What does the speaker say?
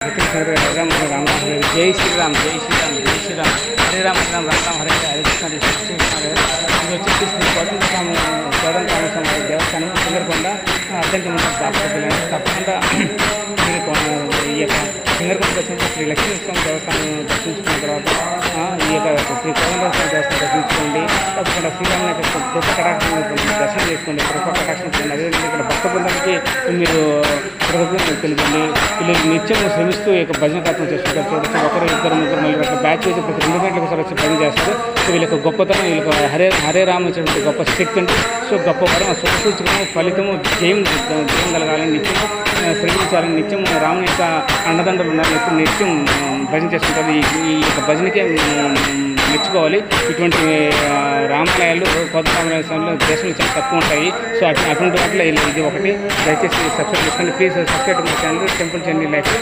రామ రామ జై శ్రీరామ్ జై శ్రీరామ్ జై శ్రీరామ్ హరే రామ రామ రామ హరే హరే కృష్ణ హరే కృష్ణ ఇది వచ్చేసి శ్రీ కోదండరామ దేవస్థానం సింగరకొండ అత్యంత దాపరిల్లండి. తప్పకుండా ఈ యొక్క సింగరకొండకు వచ్చినప్పుడు శ్రీ లక్ష్మీస్వామి దేవస్థానం దర్శించుకున్న తర్వాత ఈ యొక్క శ్రీ కోదండరామ దేవస్థానం దర్శించుకోండి. తప్పకుండా శ్రీరాముని యొక్క కృప కటాక్షం దర్శనం చేసుకోండి, కృప కటాక్షం చేయండి. అదేవిధంగా ఇక్కడ భక్త బృందానికి మీరు కృతజ్ఞతలు తెలిపండి. వీళ్ళు నిత్యం శ్రమిస్తూ ఈ యొక్క భజన కార్యక్రమం చేసుకుంటారు. చూడొచ్చు ఒకరు ఇద్దరు ముగ్గురు మళ్ళీ అట్లా బ్యాచ్ వేసి ప్రతి 2 గంటలకు ఒకసారి వచ్చి భజన చేస్తారు. సో వీళ్ళకి గొప్పతనం, వీళ్ళకి హరే రామ ఇచ్చినటువంటి గొప్ప శక్తి అంటే సో గొప్ప వరం, సూచకము, ఫలితము, జయం కలగాలని నిత్యం శ్రమించాలని, నిత్యం రాముని యొక్క అండదండలు ఉండాలని ఎప్పుడు నిత్యం భజన చేసుకుంటారు. ఈ యొక్క భజనకే మెచ్చుకోవాలి. ఇటువంటి రామాలయాలు కొత్త రామాలయంలో దేశంలో చాలా తక్కువ ఉంటాయి. సో అటువంటి వాటిలో ఇది ఒకటి. దయచేసి సబ్స్క్రైబ్ చేసుకోండి. Please subscribe my channel temple journey life.